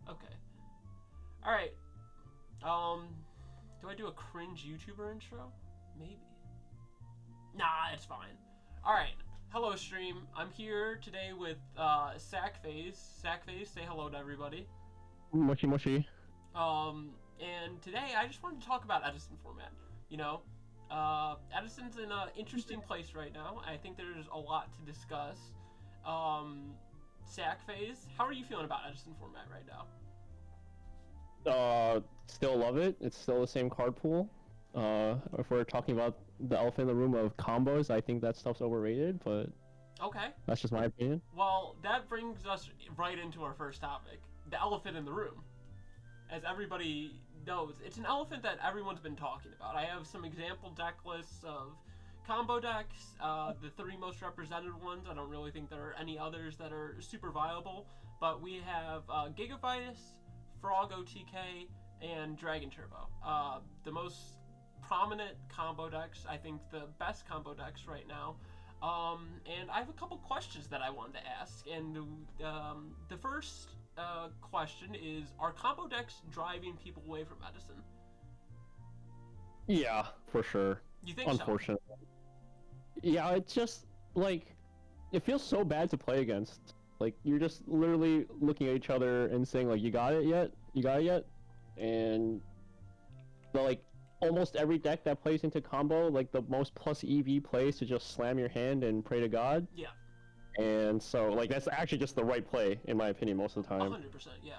Okay. All right. Um, do I do a cringe YouTuber intro? Maybe. Nah, it's fine. All right. Hello, stream. I'm here today with Sackface. Sackface, say hello to everybody. Mushy mushy. And today I just wanted to talk about Edison format. You know, Edison's in an interesting place right now. I think there's a lot to discuss. Um, Sackface, how are you feeling about Edison format right now? Still love it. It's still the same card pool. If we're talking about the elephant in the room of combos, I think that stuff's overrated, but Okay. that's just my opinion. Well, that brings us right into our first topic, the elephant in the room. As everybody knows, it's an elephant that everyone's been talking about. I have some example deck lists of combo decks, the three most represented ones. I don't really think there are any others that are super viable, but we have Gigavice, Frog OTK, and Dragon Turbo. The most prominent combo decks, I think the best combo decks right now. And I have a couple questions that I wanted to ask. And the first question is: are combo decks driving people away from Edison? Yeah, for sure. You think so? Unfortunately. Yeah, it's just like it feels so bad to play against. Like you're just literally looking at each other and saying like, "You got it yet? You got it yet?" And like almost every deck that plays into combo, like the most plus EV plays to just slam your hand and pray to God. Yeah, And so like that's actually just the right play in my opinion most of the time. 100%. Yeah.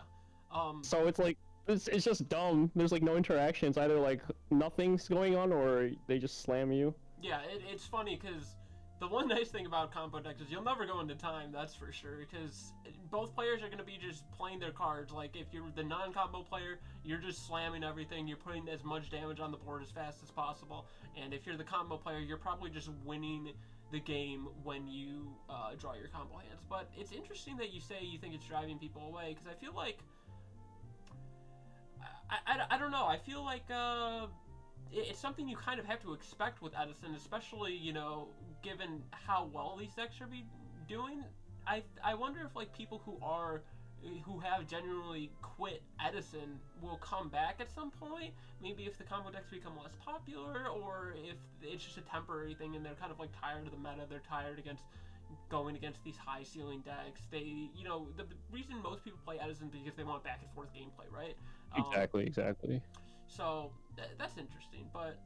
So it's like it's just dumb. There's like no interactions. Either like nothing's going on or they just slam you. Yeah, it's funny because the one nice thing about combo decks is you'll never go into time, that's for sure, because both players are going to be just playing their cards. Like, if you're the non-combo player, you're just slamming everything, you're putting as much damage on the board as fast as possible, and if you're the combo player, you're probably just winning the game when you draw your combo hands. But it's interesting that you say you think it's driving people away, because I feel like I don't know. I feel like it's something you kind of have to expect with Edison, especially given how well these decks are be doing. I wonder if like people who have genuinely quit Edison will come back at some point. Maybe if the combo decks become less popular, or if it's just a temporary thing and they're kind of like tired of the meta. They're tired against going against these high ceiling decks. The reason most people play Edison is because they want back and forth gameplay, right? Um, Exactly, exactly. so that's interesting, but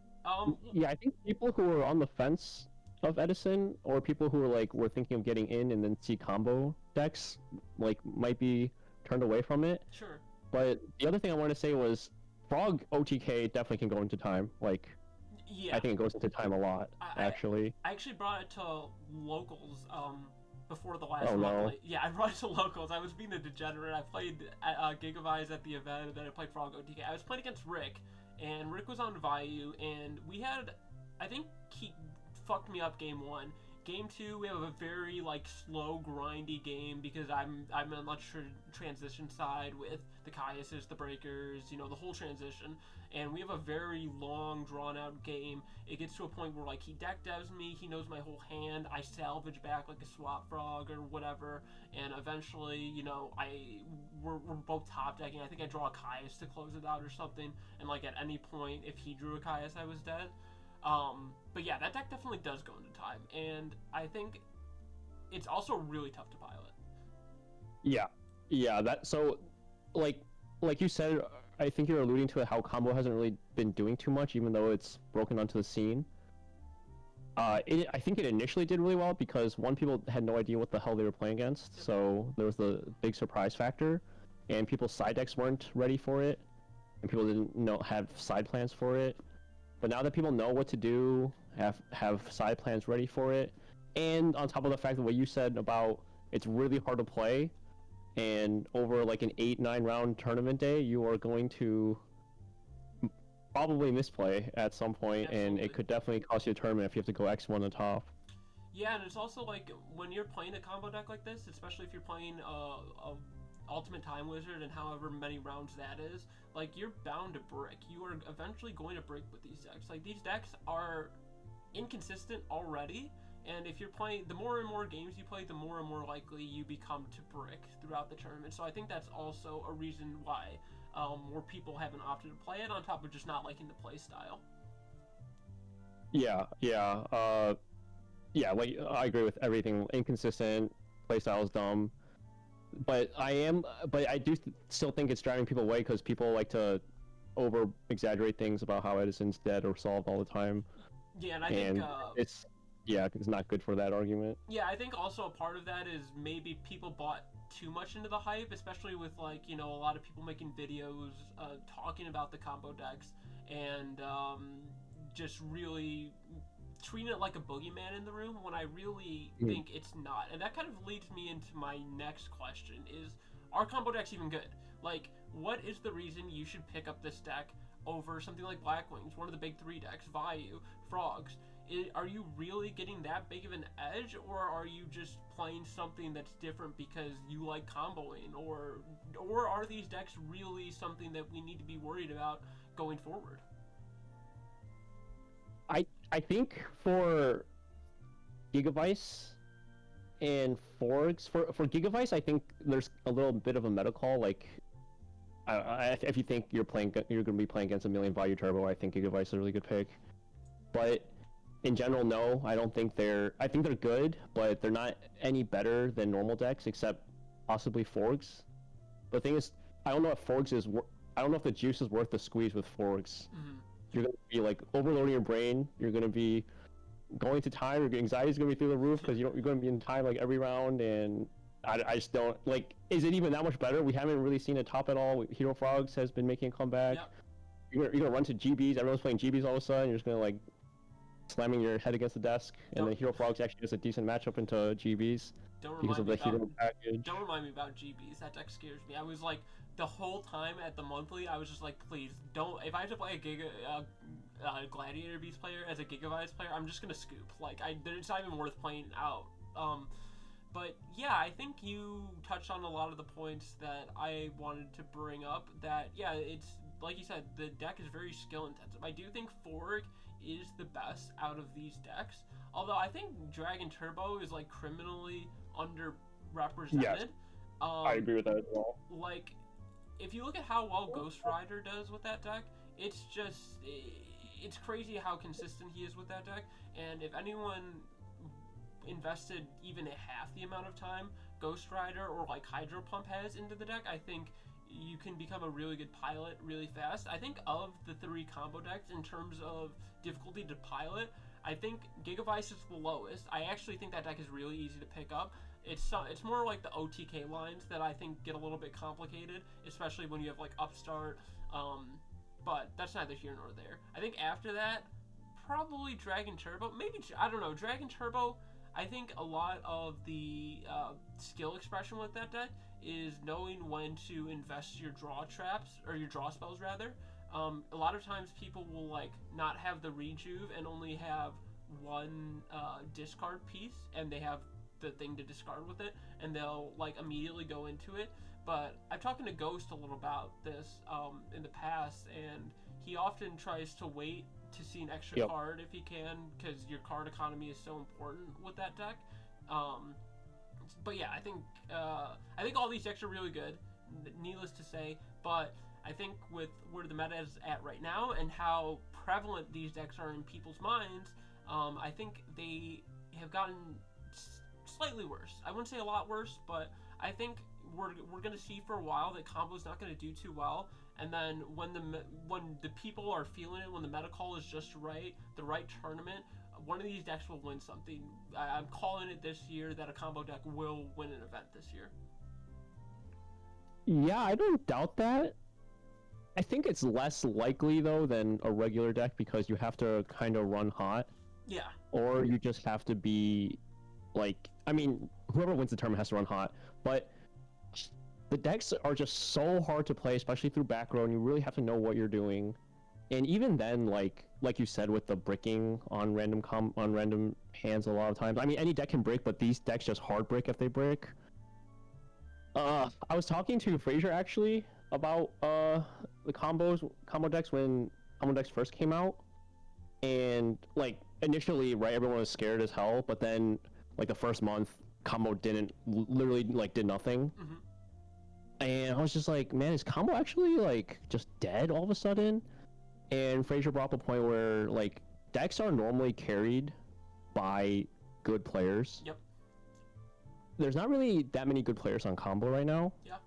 Yeah, I think people who are on the fence of Edison or people who are like were thinking of getting in and then see combo decks like might be turned away from it. sure. But the other thing I wanted to say was Frog OTK definitely can go into time. Like Yeah, I think it goes into time a lot I actually. I actually brought it to locals before the last Oh no. monthly. Yeah, I brought it to locals. I was being a degenerate. I played Gigavize at the event, and then I played Frog OTK. I was playing against Rick, and Rick was on Vayu, and we had, I think he fucked me up game one. Game two, we have a very like slow, grindy game because I'm on much transition side with the Caiuses, the Breakers, the whole transition, and we have a very long, drawn out game. It gets to a point where like he deck devs me, he knows my whole hand, I salvage back like a swap frog or whatever, and eventually, we're both top decking. I think I draw a Caius to close it out or something, and like at any point if he drew a Caius, I was dead. But yeah, that deck definitely does go into time, and I think it's also really tough to pilot. Yeah. Yeah, that so like like you said, I think you're alluding to how combo hasn't really been doing too much even though it's broken onto the scene. I think it initially did really well because one, people had no idea what the hell they were playing against, Yep. so there was the big surprise factor, and people's side decks weren't ready for it, and people didn't know have side plans for it. But now that people know what to do, have side plans ready for it, and on top of the fact that what you said about it's really hard to play, and over like an 8-9 round tournament day, you are going to probably misplay at some point, and it Absolutely. could definitely cost you a tournament if you have to go X1 on top. Yeah, and it's also like when you're playing a combo deck like this, especially if you're playing a Ultimate Time Wizard and however many rounds that is, like you're bound to brick. You are eventually going to break with these decks. Like these decks are inconsistent already, And if you're playing, the more and more games you play, the more and more likely you become to brick throughout the tournament. So I think that's also a reason why more people haven't opted to play it, on top of just not liking the play style. Yeah. Like I agree with everything. Inconsistent playstyle is dumb, but I do still think it's driving people away because people like to over exaggerate things about how Edison's dead or solved all the time. Yeah, and I think it's not good for that argument. Yeah, I think also a part of that is maybe people bought too much into the hype, especially with like, a lot of people making videos talking about the combo decks and just really treating it like a boogeyman in the room, when I really think it's not. And that kind of leads me into my next question is, are combo decks even good? Like, what is the reason you should pick up this deck over something like Blackwings, one of the big 3 decks, Vayu, Frogs? Are you really getting that big of an edge, or are you just playing something that's different because you like comboing, or are these decks really something that we need to be worried about going forward? I think for Gigavice and Forgs, for Gigavice, I think there's a little bit of a meta call. Like, if you think you're going to be playing against a million Vayu Turbo, I think Gigavice is a really good pick. But in general, no, I don't think I think they're good, but they're not any better than normal decks, except possibly Forgs. The thing is, I don't know if I don't know if the juice is worth the squeeze with Forgs. Mm-hmm. You're gonna be like overloading your brain. You're gonna be going to time. Your anxiety is gonna be through the roof because you're gonna be in time like every round, and I just don't like. Is it even that much better? We haven't really seen it top at all. Hero Frogs has been making a comeback. Yep. You're gonna run to GBs. Everyone's playing GBs all of a sudden. You're just gonna like slamming your head against the desk, and then Hero Frogs actually does a decent matchup into GBs because of the hero package. Don't remind me about GBs. That deck scares me. I was like, the whole time at the monthly, I was just like, please don't. If I have to play a Gladiator Beast player as a Gigavice player, I'm just gonna scoop. Like, it's not even worth playing out. But yeah, I think you touched on a lot of the points that I wanted to bring up. That yeah, it's like you said, the deck is very skill intensive. I do think Forg is the best out of these decks. Although I think Dragon Turbo is like criminally underrepresented. Yes, I agree with that as well. Like, if you look at how well Ghost Rider does with that deck, it's crazy how consistent he is with that deck. And if anyone invested even half the amount of time Ghost Rider or like Hydro Pump has into the deck, I think you can become a really good pilot really fast. I think of the 3 combo decks in terms of difficulty to pilot, I think Gigavice is the lowest. I actually think that deck is really easy to pick up. It's more like the OTK lines that I think get a little bit complicated, especially when you have like Upstart, but that's neither here nor there. I think after that, probably Dragon Turbo, maybe, I don't know, Dragon Turbo. I think a lot of the skill expression with that deck is knowing when to invest your draw traps, or your draw spells rather. A lot of times people will like not have the rejuve and only have one discard piece, and they have the thing to discard with it, and they'll like immediately go into it. But I've talked to Ghost a little about this in the past, and he often tries to wait to see an extra card if he can, because your card economy is so important with that deck. But yeah, I think all these decks are really good, needless to say. But I think with where the meta is at right now and how prevalent these decks are in people's minds, I think they have gotten slightly worse. I wouldn't say a lot worse, but I think we're going to see for a while that combo's not going to do too well. And then when the people are feeling it, when the meta call is just right, the right tournament, one of these decks will win something. I'm calling it this year that a combo deck will win an event this year. Yeah, I don't doubt that. I think it's less likely though than a regular deck because you have to kind of run hot. Yeah. Or you just have to be like, I mean, whoever wins the tournament has to run hot, but the decks are just so hard to play, especially through back row, and you really have to know what you're doing. And even then, like you said, with the bricking on random hands a lot of times. I mean, any deck can break, but these decks just hard break if they break. I was talking to Fraser actually about the combo decks when combo decks first came out, And like initially, right, everyone was scared as hell, but then like the first month, combo didn't literally like did nothing. Mm-hmm. And I was just like, man, is combo actually like just dead all of a sudden? And Fraser brought up a point where like decks are normally carried by good players. Yep. There's not really that many good players on combo right now. Yeah.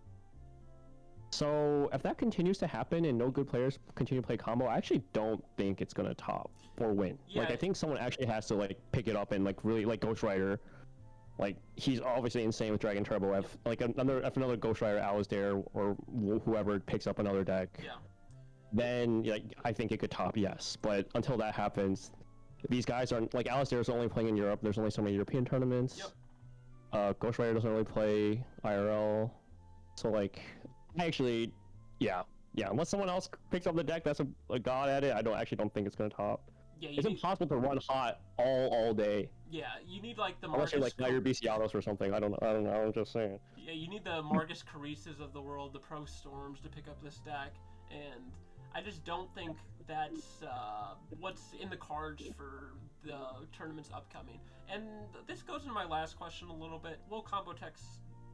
So if that continues to happen and no good players continue to play combo, I actually don't think it's gonna top or win. Yeah. Like I think someone actually has to like pick it up and like really like Ghost Rider. Like he's obviously insane with Dragon Turbo. If like another Ghost Rider, Alasdair, or whoever picks up another deck, Yeah. then like I think it could top, yes. But until that happens, these guys aren't like Alasdair is only playing in Europe. There's only so many European tournaments. Yep. Ghost Rider doesn't really play IRL, so like actually, yeah. Unless someone else picks up the deck that's a god at it, I don't think it's gonna top. Yeah. It's impossible to run hot all day. Yeah, you need like the Unless you're like Nair Bestiados or something. I don't know. I'm just saying. Yeah, you need the Marcus Carices of the world, the Pro Storms, to pick up this deck, and I just don't think that's what's in the cards for the tournaments upcoming. And this goes into my last question a little bit. Will combo techs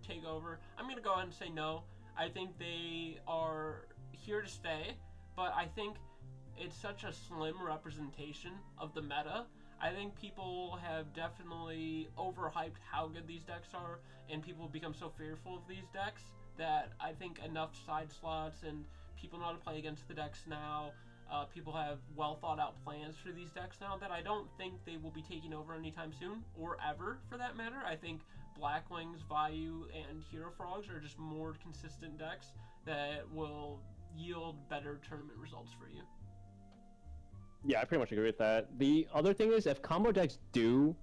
take over? I'm going to go ahead and say no. I think they are here to stay, but I think it's such a slim representation of the meta. I think people have definitely overhyped how good these decks are, and people become so fearful of these decks that I think enough side slots and people know how to play against the decks now. People have well thought out plans for these decks now that I don't think they will be taking over anytime soon, or ever for that matter. I think Blackwings, Vayu, and Hero Frogs are just more consistent decks that will yield better tournament results for you. Yeah, I pretty much agree with that. The other thing is, if combo decks do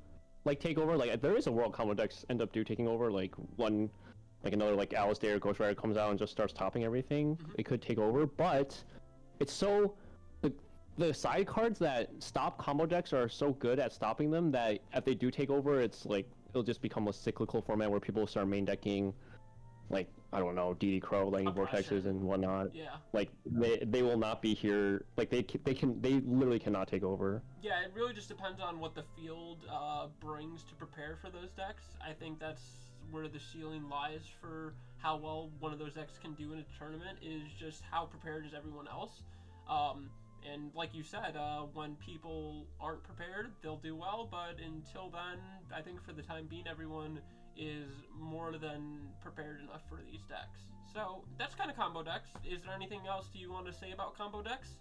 like take over, like there is a world combo decks end up taking over, like another like Alasdair or Ghost Rider comes out and just starts topping everything, it could take over. But it's so the side cards that stop combo decks are so good at stopping them that if they do take over, it's like it'll just become a cyclical format where people start main decking, like I don't know, DD Crow, Lightning Vortexes and whatnot. Yeah. Like they will not be here. Like they literally cannot take over. Yeah, it really just depends on what the field brings to prepare for those decks. I think that's where the ceiling lies for how well one of those decks can do in a tournament, is just how prepared is everyone else. And like you said, when people aren't prepared, they'll do well, but until then, I think for the time being, everyone is more than prepared enough for these decks. So that's kind of combo decks. Is there anything else do you want to say about combo decks?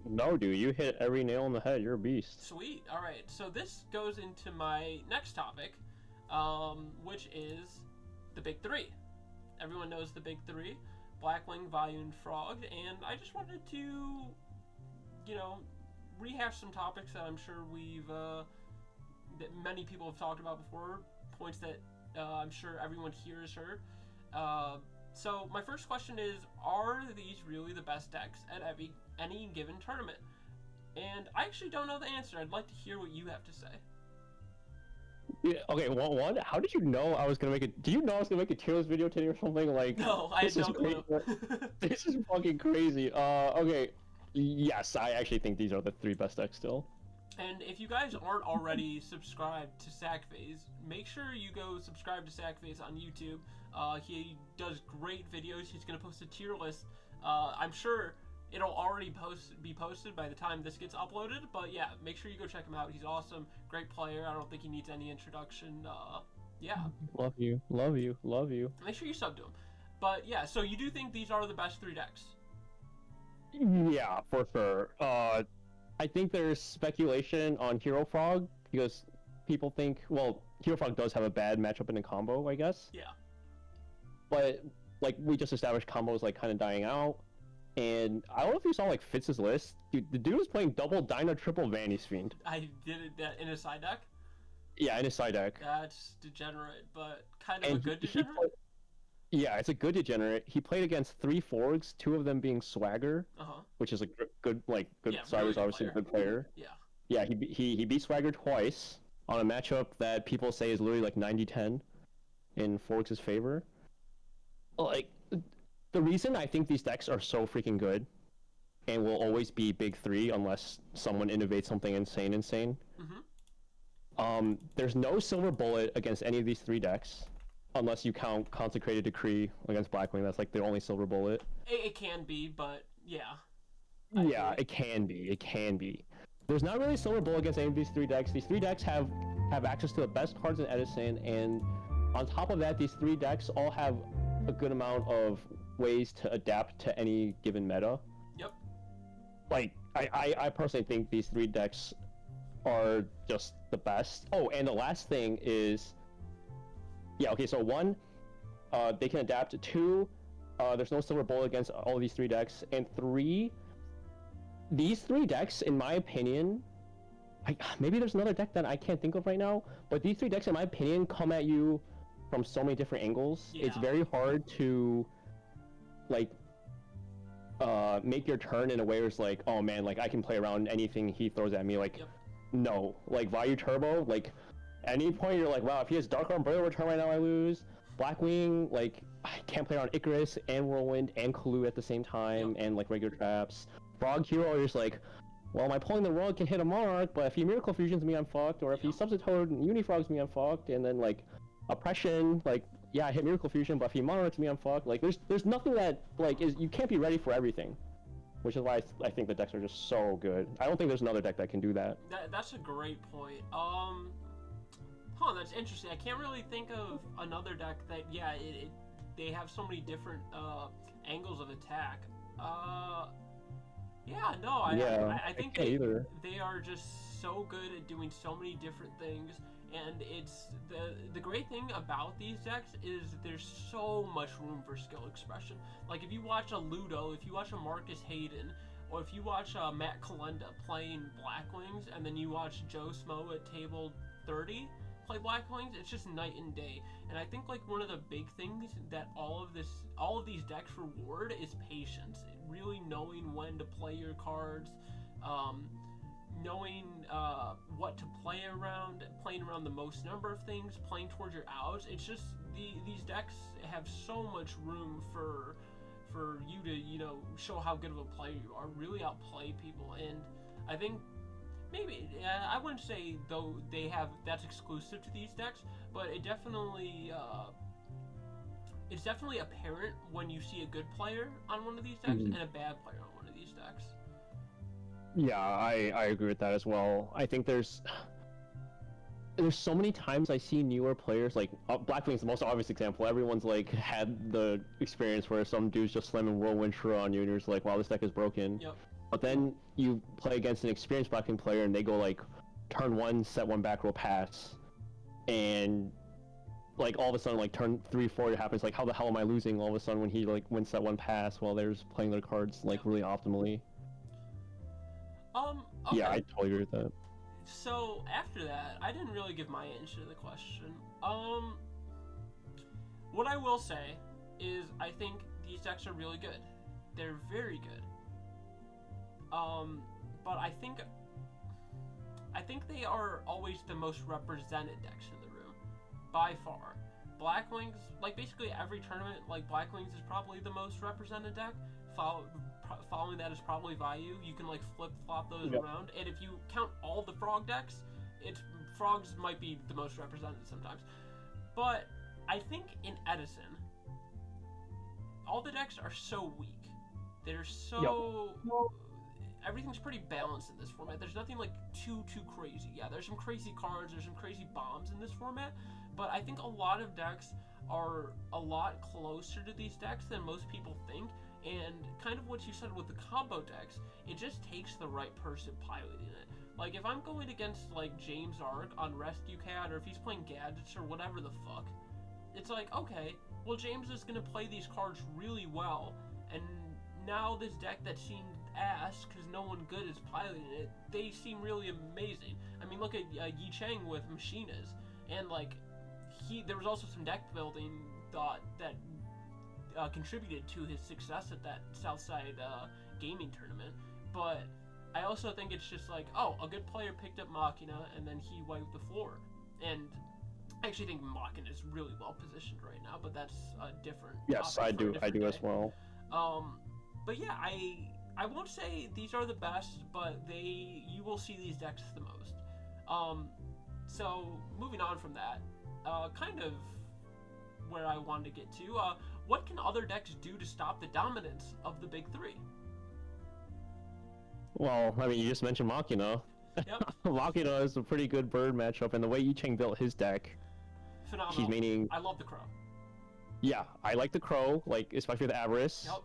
No, dude, you hit every nail on the head. You're a beast. Sweet. All right, so this goes into my next topic, which is the big three. Everyone knows the big three: Blackwing, Vayu, and Frog. And I just wanted to, rehash some topics that I'm sure that many people have talked about before, points that I'm sure everyone here has heard. So my first question is, are these really the best decks at any given tournament? And I actually don't know the answer. I'd like to hear what you have to say. Yeah, okay, one, how did you know I was gonna make it? Do you know I was gonna make a tier list video today or something? Like, No, I had no clue. This is fucking crazy. Okay, yes, I actually think these are the three best decks still. And if you guys aren't already subscribed to Sackphase, make sure you go subscribe to Sackphase on YouTube. He does great videos. He's going to post a tier list. I'm sure it'll already be posted by the time this gets uploaded. But yeah, make sure you go check him out. He's awesome. Great player. I don't think he needs any introduction. Yeah. Love you. Make sure you sub to him. But yeah, so you do think these are the best three decks? Yeah, for sure. I think there's speculation on Hero Frog because people think, well, Hero Frog does have a bad matchup in a combo, I guess. Yeah. But like we just established, combo is like kind of dying out, and I don't know if you saw like Fitz's list. Dude, the dude was playing double Dyna, triple Vanity's Fiend. I did it in a side deck. Yeah, in his side deck. That's degenerate, but kind of a good degenerate. Yeah, it's a good degenerate. He played against 3 Forgs, 2 of them being Swagger, which is a good Swagger's obviously a good player. Yeah. Yeah, he beat Swagger twice on a matchup that people say is literally like 90-10 in Forgs' favor. Like, the reason I think these decks are so freaking good and will always be big three unless someone innovates something insane. There's no silver bullet against any of these three decks, unless you count Consecrated Decree against Blackwing. That's like the only silver bullet. It can be, but yeah. Yeah, it can be. It can be. There's not really a silver bullet against any of these three decks. These three decks have access to the best cards in Edison, and on top of that, these three decks all have a good amount of ways to adapt to any given meta. Yep. Like, I personally think these three decks are just the best. Oh, and the last thing is, yeah, okay, so one, they can adapt. Two, there's no silver bullet against all of these three decks. And three, these three decks, in my opinion, maybe there's another deck that I can't think of right now, but these three decks, in my opinion, come at you from so many different angles. Yeah. It's very hard to, like, make your turn in a way where it's like, oh man, like I can play around anything he throws at me. Like, Yep. No, like Vayu Turbo, like at any point you're like, wow, if he has Dark Arm Burrow return right now, I lose. Blackwing, like I can't play around Icarus and Whirlwind and Kalu at the same time, Yep. and like regular traps. Frog Hero, you're just like, well, my pulling the rug can hit a mark, but if he Miracle Fusions me, I'm fucked. Or if he Substitute Unifrogs me, I'm fucked. And then like Oppression, like yeah, I hit Miracle Fusion, but if he Monarchs me, I'm fucked. Like there's nothing that like is, you can't be ready for everything, which is why I think the decks are just so good. I don't think there's another deck that can do that. That's a great point. That's interesting. I can't really think of another deck that, yeah, they have so many different angles of attack. Yeah, no, I think they are just so good at doing so many different things, and it's the great thing about these decks is there's so much room for skill expression. Like if you watch a Ludo, if you watch a Marcus Hayden, or if you watch Matt Kalenda playing Blackwings, and then you watch Joe Smo at table 30 play Blackwings, it's just night and day. And I think like one of the big things that all of these decks reward is patience. Really knowing when to play your cards, knowing what to play around, playing around the most number of things, playing towards your outs. It's just these decks have so much room for you to, you know, show how good of a player you are, really outplay people. And I think maybe I wouldn't say though that's exclusive to these decks, but it definitely it's definitely apparent when you see a good player on one of these decks and a bad player on one of these decks. Yeah, I agree with that as well. I think there's so many times I see newer players, like Blackwing's the most obvious example. Everyone's like had the experience where some dude's just slamming Whirlwind Shrew on you and you're just like, wow, this deck is broken. Yep. But then you play against an experienced Blackwing player and they go like turn one, set one back row pass, and like all of a sudden like turn 3-4 happens. Like how the hell am I losing all of a sudden when he like wins that one pass while they're playing their cards like really optimally? Okay. Yeah, I totally agree with that. So after that, I didn't really give my answer to the question. What I will say is I think these decks are really good. They're very good. But I think they are always the most represented decks in the room, by far. Blackwings, like basically every tournament, like Blackwings is probably the most represented deck. Following that is probably Vayu. You can like flip-flop those around, and if you count all the frog decks, frogs might be the most represented sometimes. But I think in Edison, all the decks are so weak. They're so everything's pretty balanced in this format. There's nothing like too crazy. Yeah, there's some crazy cards, there's some crazy bombs in this format, but I think a lot of decks are a lot closer to these decks than most people think. And kind of what you said with the combo decks, it just takes the right person piloting it. Like if I'm going against like James Ark on Rescue Cat, or if he's playing Gadgets or whatever the fuck, it's like, okay, well James is gonna play these cards really well, and now this deck that seemed ass because no one good is piloting it, they seem really amazing. I mean, look at Yi Chang with Machinas, and like there was also some deck building thought that contributed to his success at that Southside gaming tournament. But I also think it's just like, oh, a good player picked up Machina and then he wiped the floor. And I actually think Machina is really well positioned right now, but that's a different Yes, I do as well. But yeah, I won't say these are the best, but you will see these decks the most. So moving on from that, kind of where I wanted to get to, what can other decks do to stop the dominance of the big three? Well, I mean, you just mentioned Machina. Yep. Machina is a pretty good bird matchup, and the way Yicheng built his deck, Phenomenal. he's meaning. I love the Crow. Yeah, I like the Crow, like especially with Avarice. Yep.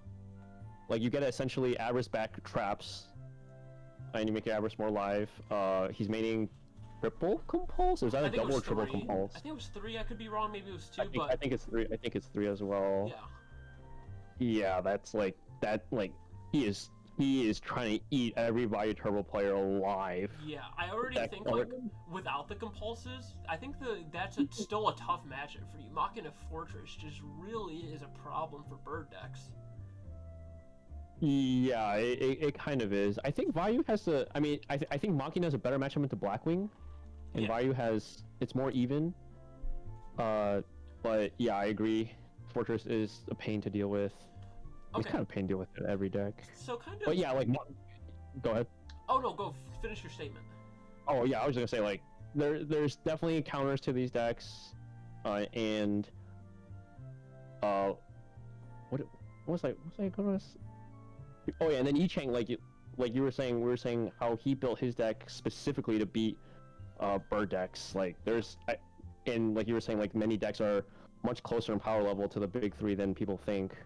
Like you get essentially Avarice back traps, and you make your Avarice more live. He's maining triple compulse. Or is that a double or triple compulse? I think it was 3. I could be wrong. Maybe it was 2. I think it's 3. I think it's 3 as well. Yeah. Yeah, that's like that. Like he is trying to eat every Vayu Turbo player alive. Yeah, I already think like without the compulses, I think that's still a tough matchup for you. Machina Fortress just really is a problem for bird decks. Yeah, it kind of is. I think Vayu has the. I mean, I think Machina has a better matchup into Blackwing, and Vayu has it's more even. But yeah, I agree. Fortress is a pain to deal with. Okay. It's kind of a pain to deal with in every deck. So kind of. But yeah, like, go ahead. Oh no, go finish your statement. Oh yeah, I was gonna say like there's definitely counters to these decks, and what was I gonna? Oh yeah, and then Yicheng, like you were saying, we were saying how he built his deck specifically to beat bird decks. Like and like you were saying, like many decks are much closer in power level to the big three than people think.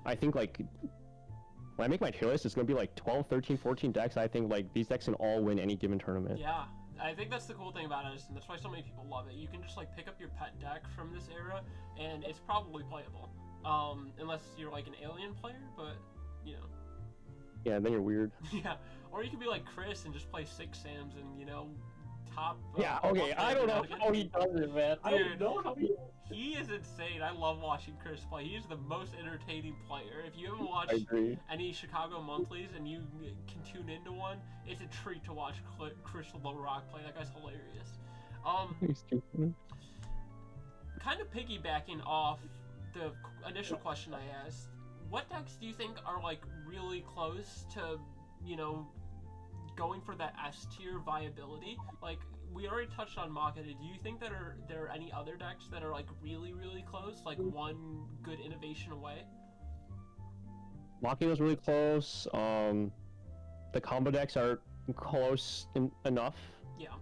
I think like when I make my tier list, it's gonna be like 12, 13, 14 decks. I think like these decks can all win any given tournament. Yeah, I think that's the cool thing about Edison. That's why so many people love it. You can just like pick up your pet deck from this era, and it's probably playable. Unless you're like an alien player, but you know. Yeah, then you're weird. Yeah, or you could be like Chris and just play 6 Sams and top. Yeah, okay. I don't know how he does it, man. Dude, I don't know how he is insane. I love watching Chris play. He is the most entertaining player. If you haven't watched any Chicago monthlies and you can tune into one, it's a treat to watch Chris LaRock play. That guy's hilarious. He's too funny. Kind of piggybacking off the initial question I asked, what decks do you think are like really close to, going for that S tier viability? Like we already touched on Machina. Do you think that there are any other decks that are like really, really close, like one good innovation away? Machina's really close. The combo decks are close enough. Yeah.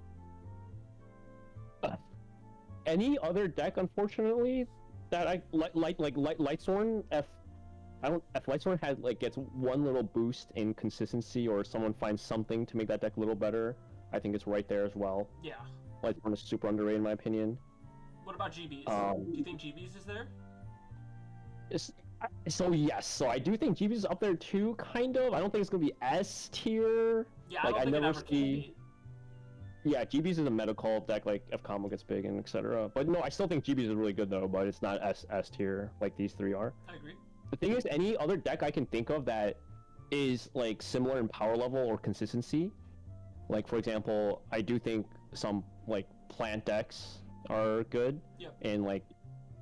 Any other deck, unfortunately, that I like Lightsworn. If Lightsworn gets one little boost in consistency, or someone finds something to make that deck a little better, I think it's right there as well. Yeah. Lightsworn is super underrated in my opinion. What about GBs? Do you think GBs is there? So yes, so I do think GBs is up there too, kind of. I don't think it's gonna be S tier. Yeah, I don't think it ever can be. Yeah, GBs is a meta call deck, like if combo gets big and etc. But no, I still think GBs is really good though, but it's not S tier like these three are. I agree. The thing is, any other deck I can think of that is like similar in power level or consistency, like for example, I do think some like plant decks are good, and like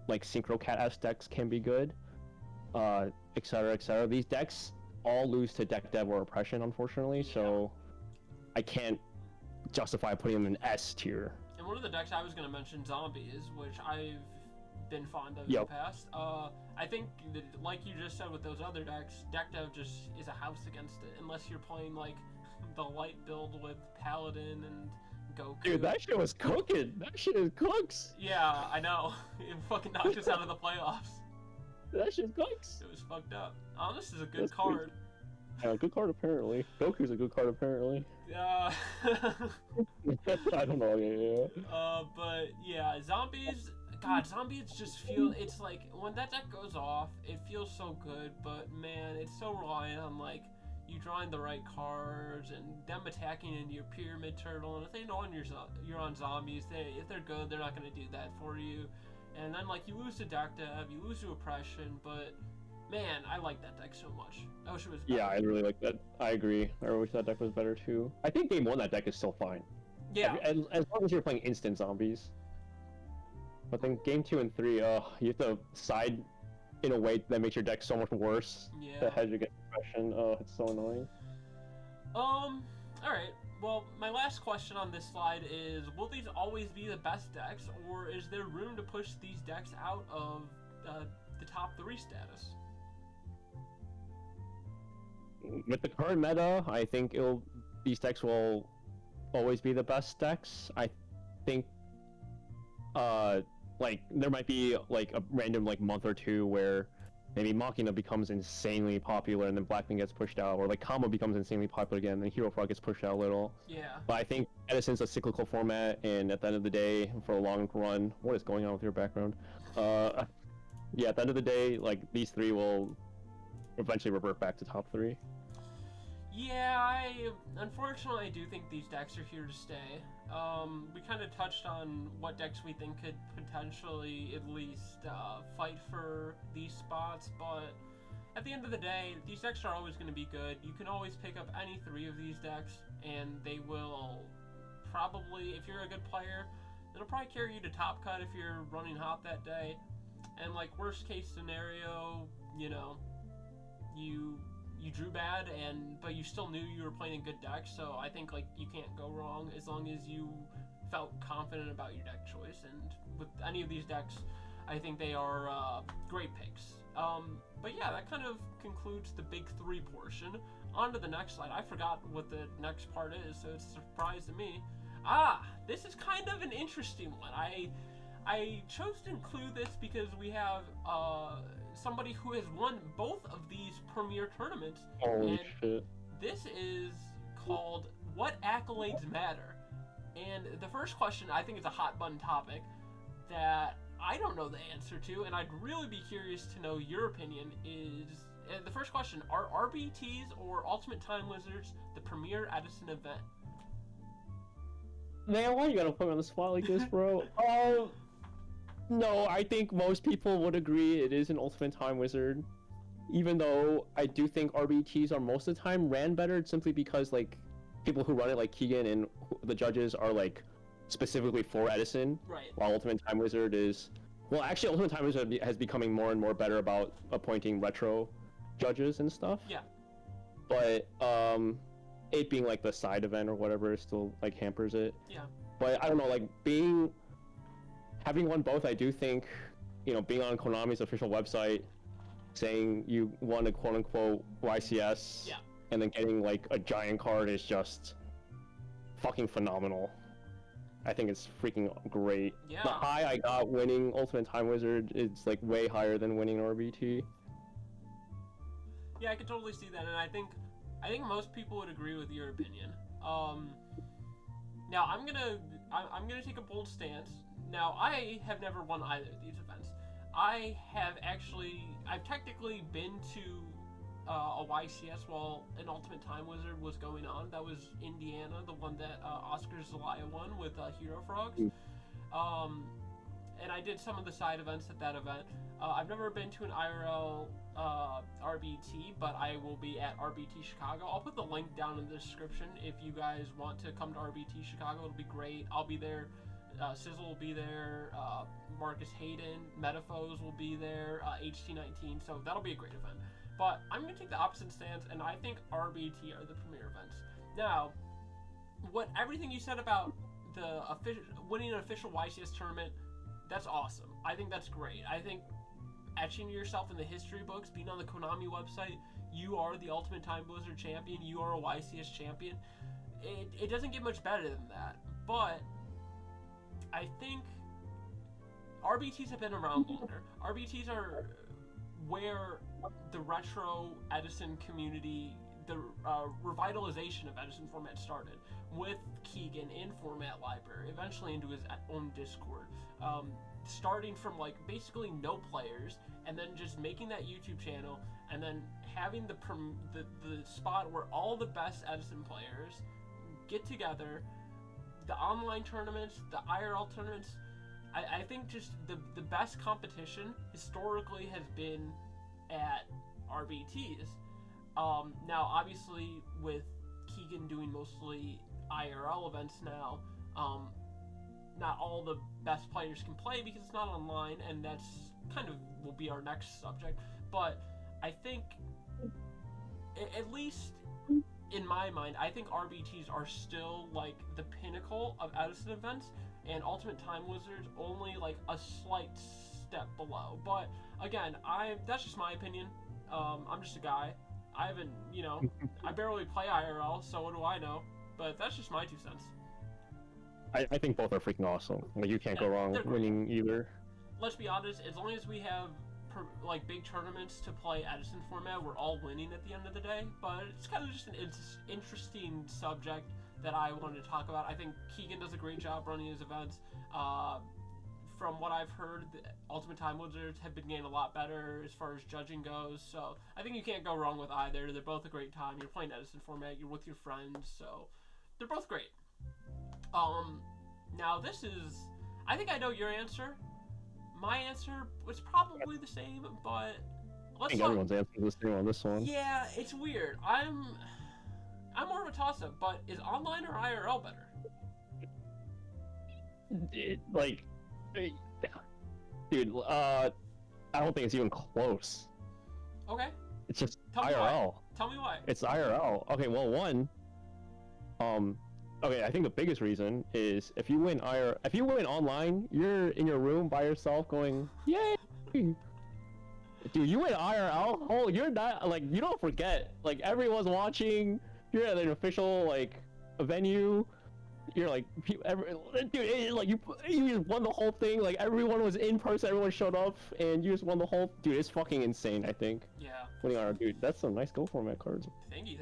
Synchro Cat S decks can be good, etc. etc. These decks all lose to deck dev or oppression, unfortunately, so I can't justify putting them in S tier. And one of the decks I was going to mention, Zombies, which I've been fond of in the past. I think, like you just said with those other decks, deck dev just is a house against it, unless you're playing like the light build with Paladin and Goku. Dude, that shit was cooking. That shit is cooks. Yeah, I know. It fucking knocked us out of the playoffs. That shit cooks. It was fucked up. This is a good card. Yeah, good card apparently. Goku's a good card apparently. Yeah. I don't know. Yeah. But yeah, Zombies. God, Zombies just feel, it's like, when that deck goes off, it feels so good, but man, it's so reliant on, like, you drawing the right cards, and them attacking into your Pyramid Turtle, and if they know you're on Zombies, if they're good, they're not going to do that for you, and then, like, you lose to deck dev, you lose to Oppression, but, man, I like that deck so much. I wish it was better. Yeah, I really like that. I agree. I wish that deck was better, too. I think game 1 that deck is still fine. Yeah. As long as you're playing instant Zombies. But then game 2 and 3, you have to side in a way that makes your deck so much worse. Yeah. That has you get depression. Oh, it's so annoying. Alright. Well, my last question on this slide is, will these always be the best decks, or is there room to push these decks out of the top 3 status? With the current meta, I think these decks will always be the best decks. I think like there might be like a random like month or two where maybe Machina becomes insanely popular and then Blackman gets pushed out, or like Combo becomes insanely popular again and then Hero Frog gets pushed out a little. Yeah. But I think Edison's a cyclical format, and at the end of the day, for a long run, what is going on with your background? Yeah, at the end of the day, like these 3 will eventually revert back to top 3. Yeah, unfortunately I do think these decks are here to stay. We kind of touched on what decks we think could potentially at least fight for these spots, but at the end of the day, these decks are always going to be good. You can always pick up any 3 of these decks, and they will probably, if you're a good player, it'll probably carry you to top cut if you're running hot that day. And like worst case scenario, you know, you drew bad, but you still knew you were playing a good deck, so I think like you can't go wrong as long as you felt confident about your deck choice. And with any of these decks, I think they are great picks. But yeah, that kind of concludes the big 3 portion. On to the next slide. I forgot what the next part is, so it's a surprise to me. This is kind of an interesting one. I chose to include this because we have somebody who has won both of these premier tournaments. Holy shit. This is called What Accolades Matter? And the first question, I think, is a hot button topic that I don't know the answer to, and I'd really be curious to know your opinion. Is the first question, are RBTs or Ultimate Time Wizards the premier Edison event? Man, why you gotta put me on the spot like this, bro? No, I think most people would agree it is an Ultimate Time Wizard. Even though I do think RBTs are most of the time ran better, simply because like people who run it like Keegan and the judges are like specifically for Edison. Right. While Ultimate Time Wizard is, well, actually Ultimate Time Wizard has becoming more and more better about appointing retro judges and stuff. Yeah. But it being like the side event or whatever still like hampers it. Yeah. But I don't know, like having won both, I do think, you know, being on Konami's official website, saying you won a quote-unquote YCS, yeah, and then getting like a giant card is just fucking phenomenal. I think it's freaking great. Yeah. The high I got winning Ultimate Time Wizard is like way higher than winning RBT. Yeah, I could totally see that, and I think most people would agree with your opinion. Now I'm gonna take a bold stance. Now, I have never won either of these events. I've technically been to a YCS while an Ultimate Time Wizard was going on. That was Indiana, the one that Oscar Zelaya won with Hero Frogs. And I did some of the side events at that event. I've never been to an IRL RBT, but I will be at RBT Chicago. I'll put the link down in the description if you guys want to come to RBT Chicago. It'll be great. I'll be there. Sizzle will be there, Marcus Hayden, Metaphos will be there, HT19, so that'll be a great event. But I'm going to take the opposite stance, and I think RBT are the premier events. Now, everything you said about the winning an official YCS tournament, that's awesome. I think that's great. I think etching yourself in the history books, being on the Konami website, you are the Ultimate Time Blizzard champion, you are a YCS champion. It doesn't get much better than that, but I think RBTs have been around longer. RBTs are where the retro Edison community, the revitalization of Edison format started, with Keegan in Format Library, eventually into his own Discord. Starting from like basically no players, and then just making that YouTube channel, and then having the spot where all the best Edison players get together. The online tournaments, the IRL tournaments, I think just the best competition historically has been at RBTs. Now, obviously, with Keegan doing mostly IRL events now, not all the best players can play because it's not online, and that's kind of will be our next subject. But I think, at least in my mind, I think RBTs are still like the pinnacle of Edison events, and Ultimate Time Wizards only like a slight step below. But again, that's just my opinion. I'm just a guy. I haven't, I barely play IRL, so what do I know? But that's just my 2 cents. I think both are freaking awesome. Like, you can't go wrong winning either. Let's be honest, as long as we have like big tournaments to play Edison format, we're all winning at the end of the day. But it's kind of just an interesting subject that I wanted to talk about. I think Keegan does a great job running his events. From what I've heard, the Ultimate Time Wizards have been getting a lot better as far as judging goes. So I think you can't go wrong with either. They're both a great time. You're playing Edison format. You're with your friends, so they're both great. Now this is, I think I know your answer. My answer was probably the same, but I think everyone's answer is the same on this one. Yeah, it's weird. I'm more of a toss-up, but is online or IRL better? Dude, I don't think it's even close. Okay. It's just Tell IRL. Tell me why. It's IRL. Okay, well, one, okay, I think the biggest reason is if you win online, you're in your room by yourself going, yay! Dude, you win IRL, oh, you're not, like, you don't forget. Like, everyone's watching, you're at an official, like, a venue, you're like, dude, like, you just won the whole thing, like, everyone was in person, everyone showed up, and you just won the whole, dude, it's fucking insane, I think. Yeah. Winning IRL, dude, that's some nice go format cards. Thank you.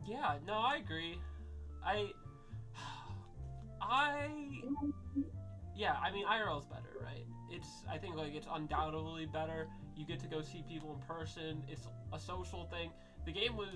Yeah, no, I agree. I mean, IRL's better, right? I think, like, it's undoubtedly better. You get to go see people in person. It's a social thing. The game was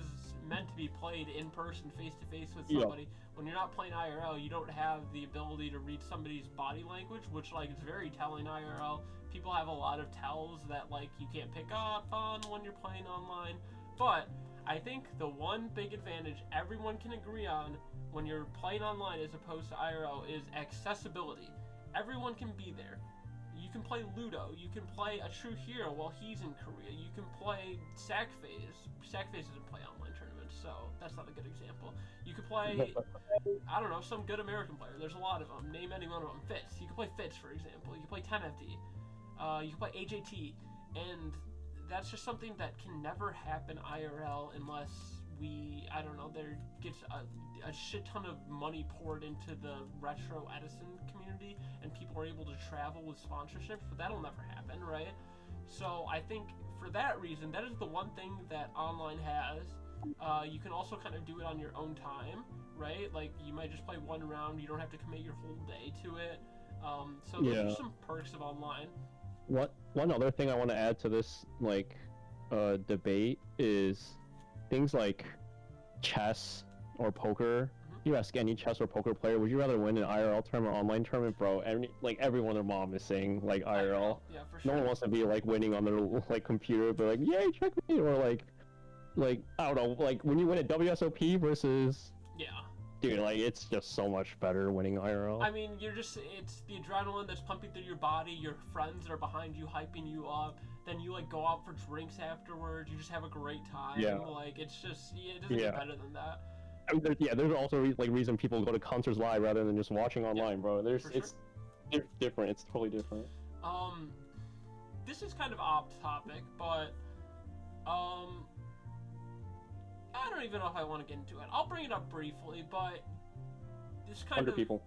meant to be played in person, face-to-face with somebody. Yeah. When you're not playing IRL, you don't have the ability to read somebody's body language, which, like, is very telling IRL. People have a lot of tells that, like, you can't pick up on when you're playing online. But I think the one big advantage everyone can agree on when you're playing online as opposed to IRL is accessibility. Everyone can be there. You can play Ludo. You can play a True Hero while he's in Korea. You can play Sackphase. Sackphase doesn't play online tournaments, so that's not a good example. You can play, I don't know, some good American player. There's a lot of them. Name any one of them. Fitz. You can play Fitz, for example. You can play 10FD. You can play AJT. And that's just something that can never happen IRL unless I don't know, there gets a shit ton of money poured into the retro Edison community and people are able to travel with sponsorships, but that'll never happen, right? So I think for that reason, that is the one thing that online has. You can also kind of do it on your own time, right? Like, you might just play one round, you don't have to commit your whole day to it. So those are some perks of online. One other thing I want to add to this, like, debate is things like chess or poker. Mm-hmm. You ask any chess or poker player, would you rather win an IRL tournament or online tournament, bro? Everyone, their mom is saying, like, IRL. Yeah, for sure. No one wants to be, like, winning on their, like, computer, but, like, yay, check me, or, like, I don't know, like, when you win at WSOP versus... Yeah. Dude, like, it's just so much better winning IRL. I mean, it's the adrenaline that's pumping through your body, your friends are behind you, hyping you up, then you, like, go out for drinks afterwards, you just have a great time. Yeah. Like, it's just, it doesn't get better than that. I mean, there's also, like, reason people go to concerts live rather than just watching online, bro. It's different, it's totally different. This is kind of off topic, but, I don't even know if I want to get into it. I'll bring it up briefly, but this kind 100 people.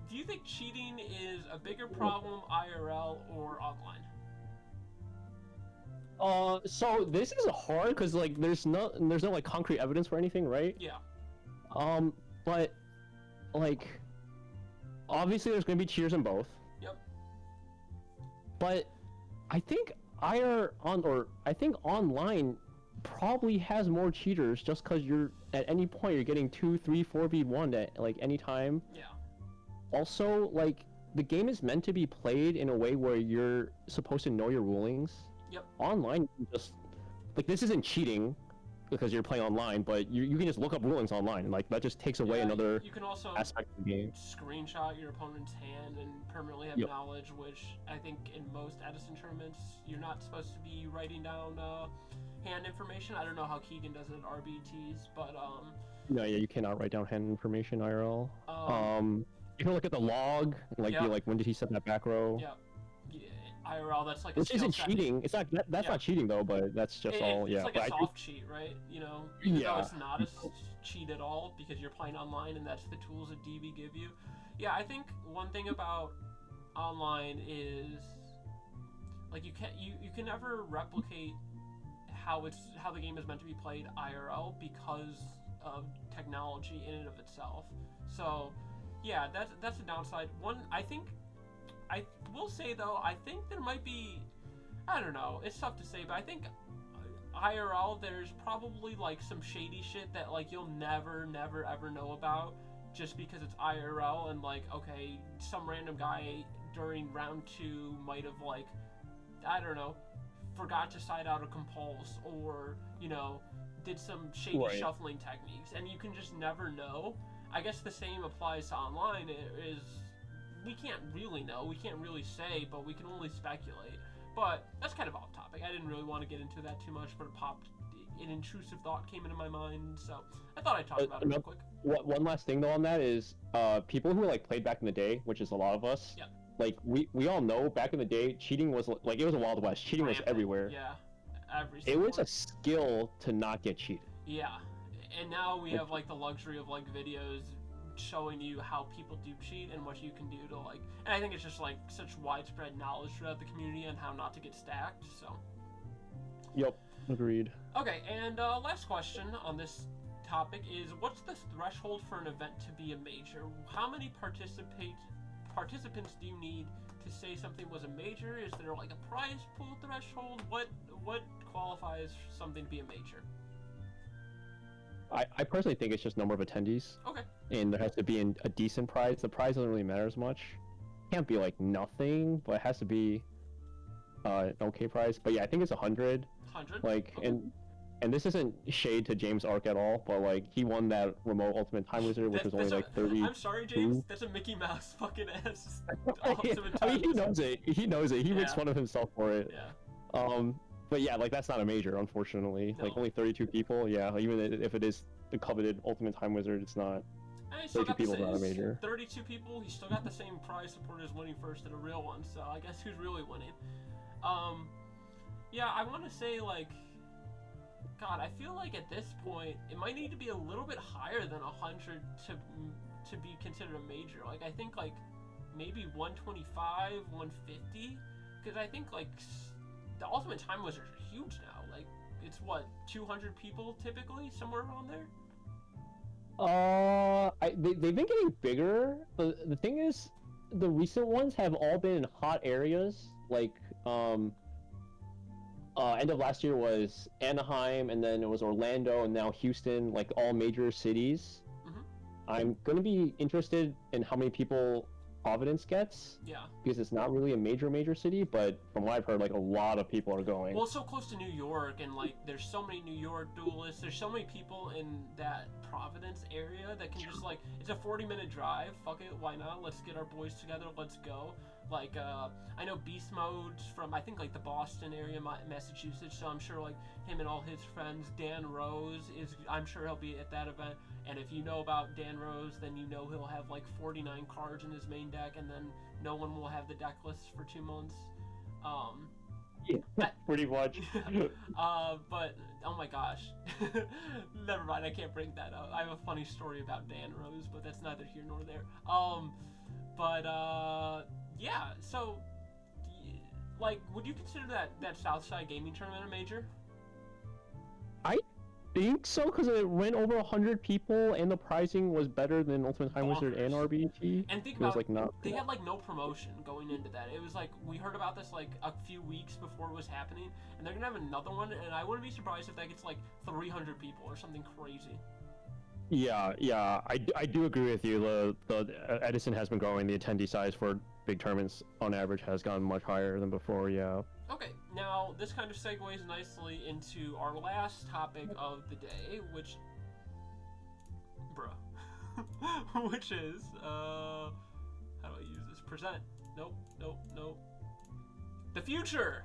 Do you think cheating is a bigger problem IRL or online? So this is hard because, like, there's no like concrete evidence for anything, right? Yeah. But, like, obviously there's gonna be cheaters in both. Yep. But I think online probably has more cheaters just because you're at any point you're getting 2, 3, 4v1 at, like, any time. Yeah. Also, like, the game is meant to be played in a way where you're supposed to know your rulings. Yep. Online, you just, like, this isn't cheating, because you're playing online, but you can just look up rulings online. Like that just takes away another You can also aspect of the game. screenshot your opponent's hand and permanently have Yep. knowledge, which I think in most Edison tournaments you're not supposed to be writing down hand information. I don't know how Keegan does it at RBTs, but No, yeah, you cannot write down hand information IRL. um You can look at the log, like Yeah. be like, when did he set that back row? yeah, IRL, that's like Which a skill isn't set. cheating. It's not that's Yeah. not cheating though, but that's just all. It's Yeah, like but a I think- soft cheat, right? You know, even though Yeah. it's not a cheat at all because you're playing online and that's the tools that DB give you. Yeah, I think one thing about online is like you can never replicate how the game is meant to be played IRL because of technology in and of itself. So yeah, that's a downside. I will say though, I think there might be, I don't know, it's tough to say, but I think IRL there's probably like some shady shit that like you'll never ever know about just because it's IRL, and like, okay, some random guy during round 2 might have like, I don't know, forgot to side out a compulse, or, you know, did some shady Right. shuffling techniques, and you can just never know. I guess the same applies to online. Is we can't really know, we can't really say, but we can only speculate. But that's kind of off topic. I didn't really want to get into that too much, but it popped. An intrusive thought came into my mind, so I thought I'd talk about it real quick. One last thing though on that is, people who like played back in the day, which is a lot of us. Yeah. Like we all know back in the day, cheating was like, it was a Wild West. Cheating was Rampant. everywhere. Yeah, every It single was a skill to not get cheated. Yeah, and now we have like the luxury of like videos showing you how people do cheat and what you can do to like, and I think it's just like such widespread knowledge throughout the community on how not to get stacked. So Yep, agreed. okay, and last question on this topic is, what's the threshold for an event to be a major? How many participants do you need to say something was a major? Is there like a prize pool threshold? What qualifies something to be a major? I personally think it's just number of attendees. Okay. And there has to be a decent prize. The prize doesn't really matter as much. Can't be like nothing, but it has to be an okay prize. But yeah, I think it's 100. 100. Like, Okay. and this isn't shade to James Ark at all, but like he won that remote Ultimate Time Wizard, which was only like 30. I'm sorry, James. That's a Mickey Mouse fucking ass. Yeah, Ultimate I mean, he Time knows it. He knows it. He makes Yeah. fun of himself for it. Yeah. But yeah, like that's not a major, unfortunately. Like No. only 32 people. Yeah, even if it is the coveted Ultimate Time Wizard, it's not. And he still 32 got the people's same, not a major. 32 people. He still got the same prize support as winning first at a real one. So I guess who's really winning? Yeah, I want to say like, God, I feel like at this point it might need to be a little bit higher than 100 to be considered a major. Like I think like maybe 125, 150, because I think like the Ultimate Time Wizards are huge now. Like it's what, 200 people typically, somewhere around there. They've been getting bigger. The thing is, the recent ones have all been in hot areas. Like, end of last year was Anaheim, and then it was Orlando, and now Houston. Like all major cities. Mhm. I'm gonna be interested in how many people Providence gets, Yeah. because it's not really a major city, but from what I've heard, like a lot of people are going. Well, it's so close to New York, and like there's so many New York duelists. There's so many people in that Providence area that can just like, it's a 40-minute drive. Fuck it, why not? Let's get our boys together. Let's go. Like I know Beast Mode's from I think like the Boston area, Massachusetts. So I'm sure like him and all his friends. Dan Rose is, I'm sure he'll be at that event. And if you know about Dan Rose, then you know he'll have like 49 cards in his main deck, and then no one will have the deck list for 2 months. Yeah, pretty much. But oh my gosh, never mind. I can't bring that up. I have a funny story about Dan Rose, but that's neither here nor there. Yeah. So, like, would you consider that Southside Gaming Tournament a major? I think so, because it went over 100 people, and the pricing was better than Ultimate Time Wizard and Bonkers. RBT. And think It was about, like not. they had like no promotion going into that. It was like, we heard about this like a few weeks before it was happening, and they're gonna have another one, and I wouldn't be surprised if that gets like 300 people or something crazy. Yeah, I do agree with you. The Edison has been growing. The attendee size for big tournaments on average has gone much higher than before. Yeah. Okay, Now, this kind of segues nicely into our last topic of the day, which, which is, how do I use this? Present. Nope. The future.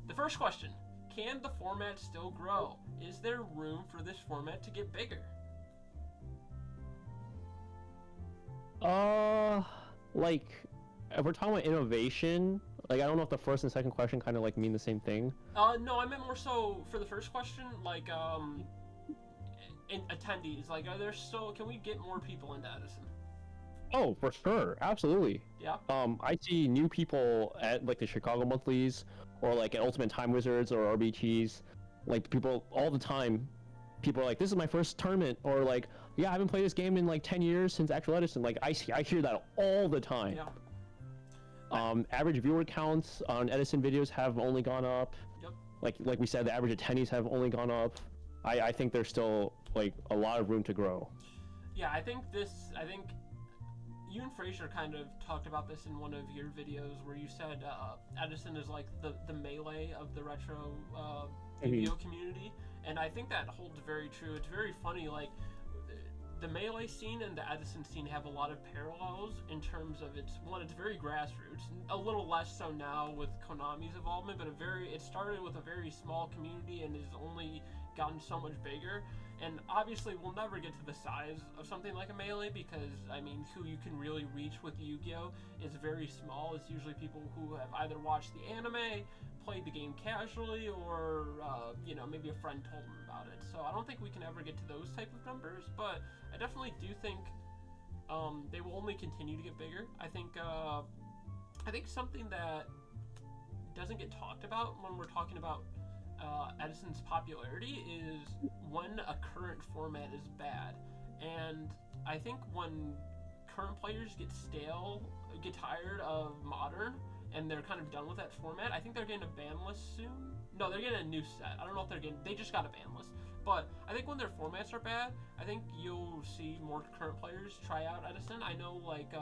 The first question: can the format still grow? Is there room for this format to get bigger? Like, if we're talking about innovation, like, I don't know if the first and second question kind of like mean the same thing. No, I meant more so for the first question, like, in attendees. Like, can we get more people into Edison? Oh, for sure, absolutely. Yeah. I see new people at like the Chicago Monthlies, or like at Ultimate Time Wizards or RBTs, like people all the time. People are like, "This is my first tournament," or like, "Yeah, I haven't played this game in like 10 years since actual Edison." Like, I hear that all the time. Yeah. Average viewer counts on Edison videos have only gone up. Yep. Like we said, the average attendees have only gone up. I think there's still like a lot of room to grow. Yeah, I think you and Fraser kind of talked about this in one of your videos where you said Edison is like the melee of the retro video community, and I think that holds very true. It's very funny, like the melee scene and the Edison scene have a lot of parallels in terms of it's very grassroots, a little less so now with Konami's involvement, but it started with a very small community and has only gotten so much bigger. And obviously we'll never get to the size of something like a Melee because, I mean, who you can really reach with Yu-Gi-Oh! Is very small. It's usually people who have either watched the anime, played the game casually, or, maybe a friend told them about it. So I don't think we can ever get to those type of numbers, but I definitely do think they will only continue to get bigger. I think something that doesn't get talked about when we're talking about Edison's popularity is when a current format is bad. And I think when current players get tired of modern, and they're kind of done with that format, I think they're getting a ban list soon. No, they're getting a new set. I don't know if they just got a ban list. But I think when their formats are bad, I think you'll see more current players try out Edison. I know, like,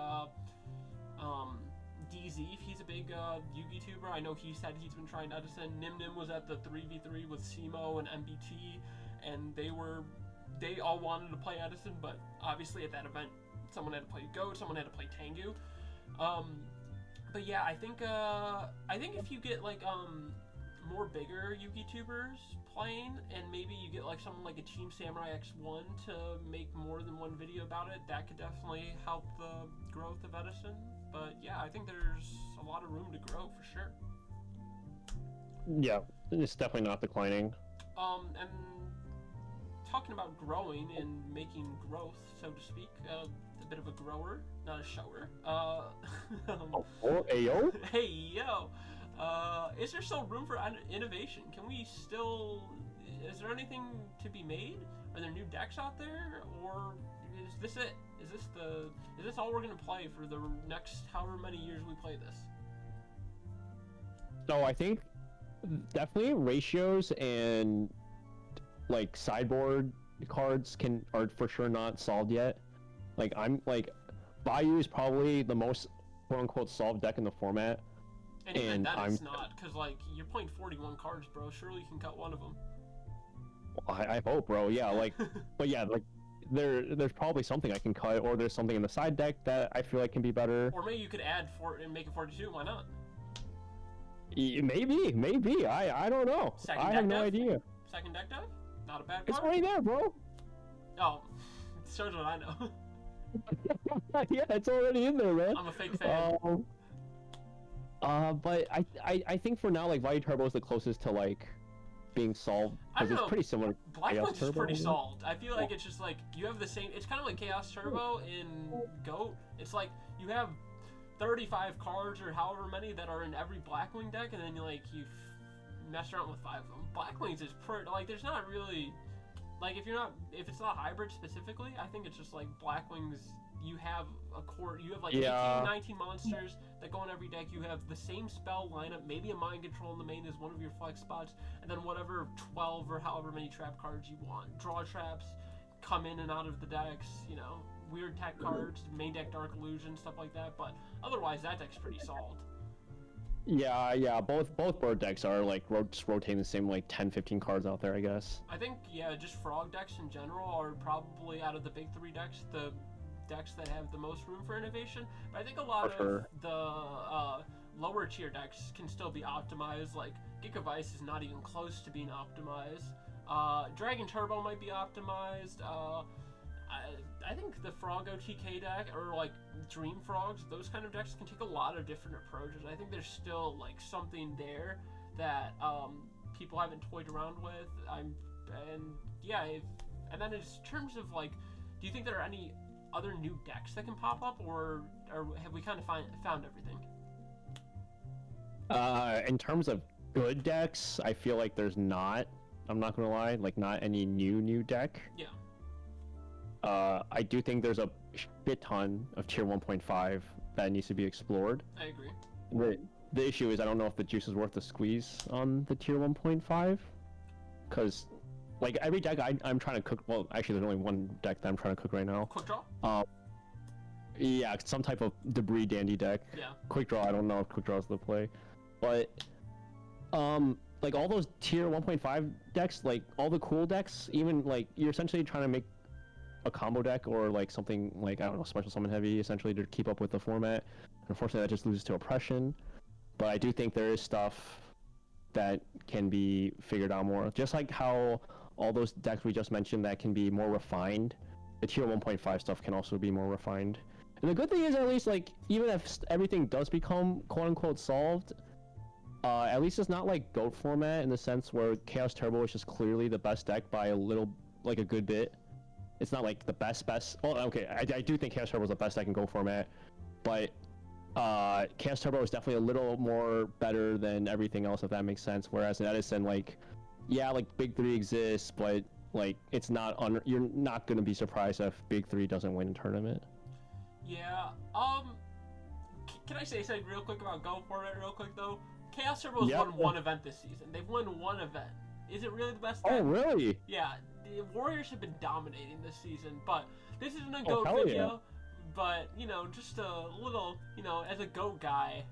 DZ, he's a big Yugi tuber. I know he said he's been trying Edison. Nim was at the 3v3 with Simo and MBT, and they all wanted to play Edison, but obviously at that event, someone had to play Goat, someone had to play Tengu. But yeah, I think if you get like more bigger Yugi tubers playing, and maybe you get like someone like a Team Samurai X1 to make more than one video about it, that could definitely help the growth of Edison. But yeah, I think there's a lot of room to grow for sure. Yeah, it's definitely not declining. And talking about growing and making growth, so to speak, a bit of a grower, not a shower. Ayo? Hey, yo! Is there still room for innovation? Is there anything to be made? Are there new decks out there? Or is this it? Is this all we're gonna play for the next however many years we play this? So I think definitely ratios and like sideboard cards are for sure not solved yet. Like Bayou is probably the most quote unquote solved deck in the format. And even that it's not, because like you're playing 41 cards, bro. Surely you can cut one of them. I hope, bro. Yeah, like, but yeah, like there's probably something I can cut, or there's something in the side deck that I feel like can be better. Or maybe you could add and make it 42. Why not? Maybe. I don't know. I have no idea. Second deck dive? Not a bad card. It's right there, bro. Oh, it shows what I know. Yeah, it's already in there, man. I'm a fake fan. But I think for now, like, Vayu Turbo is the closest to like being solved, because it's pretty similar. Blackwing's is pretty solved. I feel like it's just like you have the same. It's kind of like Chaos Turbo in Goat. It's like you have 35 cards or however many that are in every Blackwing deck, and then you mess around with 5 of them. Blackwings is pretty like there's not really like if it's not hybrid specifically. I think it's just like Blackwings. You have a core. You have like 18, 19 monsters that go in every deck. You have the same spell lineup. Maybe a mind control in the main is one of your flex spots, and then whatever 12 or however many trap cards you want. Draw traps come in and out of the decks. Weird tech cards, main deck Dark Illusion, stuff like that. But otherwise, that deck's pretty solid. Yeah. Both board decks are like just rotating the same like 10-15 cards out there, I guess. I think, yeah, just frog decks in general are probably out of the big three decks the decks that have the most room for innovation. But I think a lot of the lower tier decks can still be optimized. Like Gigavice is not even close to being optimized. Dragon Turbo might be optimized. I think the Frog OTK deck, or like Dream Frogs, those kind of decks can take a lot of different approaches. I think there's still like something there that people haven't toyed around with. And then in terms of like, do you think there are any other new decks that can pop up, or have we kind of found everything? In terms of good decks, I feel like there's not. I'm not gonna lie, like not any new deck. Yeah. I do think there's a shit ton of tier 1.5 that needs to be explored. I agree. The issue is I don't know if the juice is worth the squeeze on the tier 1.5, because like every deck I'm trying to cook. Well, actually, there's only one deck that I'm trying to cook right now. Quick Draw. Yeah, some type of debris dandy deck. Yeah. Quick Draw. I don't know if Quick Draw is the play, but like all those tier 1.5 decks, like all the cool decks, even like you're essentially trying to make a combo deck or like something like, I don't know, special summon heavy essentially to keep up with the format. Unfortunately, that just loses to oppression. But I do think there is stuff that can be figured out more. Just like how all those decks we just mentioned that can be more refined, the tier 1.5 stuff can also be more refined. And the good thing is, at least, like, even if everything does become quote-unquote solved, at least it's not like GOAT format in the sense where Chaos Turbo is just clearly the best deck by a little, like a good bit. It's not like the best. Oh, okay, I do think Chaos Turbo is the best deck in GOAT format, but Chaos Turbo is definitely a little more better than everything else, if that makes sense. Whereas in Edison, like, yeah, like Big 3 exists, but like it's not you're not gonna be surprised if Big 3 doesn't win a tournament. Yeah. Can I say something real quick about GOAT format real quick though? Chaos Turbo's won one event this season. They've won one event. Is it really the best deck? Oh, really? Yeah. The Warriors have been dominating this season, but this isn't a GOAT video. Yeah. But, you know, just a little, you know, as a GOAT guy,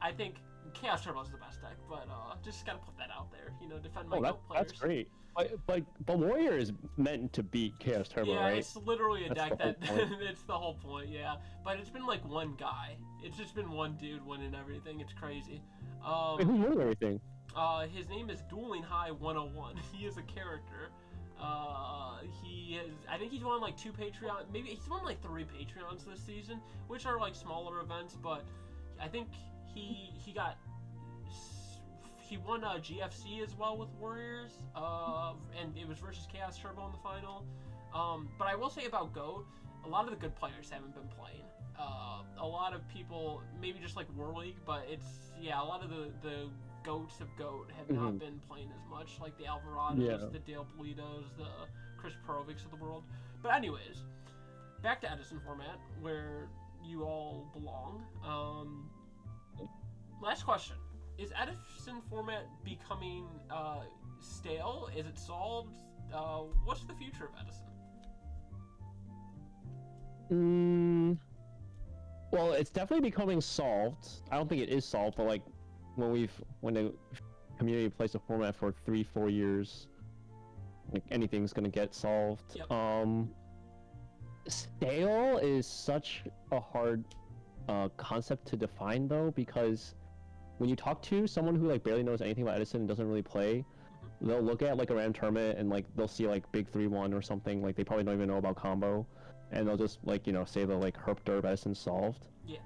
I think Chaos Turbo is the best deck, but just gotta put that out there, you know, defend my GOAT players. That's great. But Warrior is meant to beat Chaos Turbo, right? Yeah, it's literally a deck that, it's the whole point, yeah. But it's been like one guy. It's just been one dude winning everything. It's crazy. Wait, who won everything? His name is Dueling High 101. He is a character. I think he's won like 2 Patreon, maybe he's won like 3 Patreons this season, which are like smaller events, but I think he won GFC as well with Warriors, and it was versus Chaos Turbo in the final. But I will say about GOAT, a lot of the good players haven't been playing. A lot of people, maybe just like War League, but it's, yeah, a lot of the GOATs of GOAT have not been playing as much, like the Alvarados, the Dale Politos, the Chris Perovics of the world. But anyways, back to Edison format, where you all belong. Last question. Is Edison format becoming stale? Is it solved? What's the future of Edison? Well, it's definitely becoming solved. I don't think it is solved, but like when the community plays the format for 3-4 years, like anything's gonna get solved. Yep. Stale is such a hard concept to define though, because when you talk to someone who like barely knows anything about Edison and doesn't really play, they'll look at like a random tournament and like they'll see like Big 3-1 or something, like they probably don't even know about combo, and they'll just like, you know, say the like herp derp Edison solved. Yeah.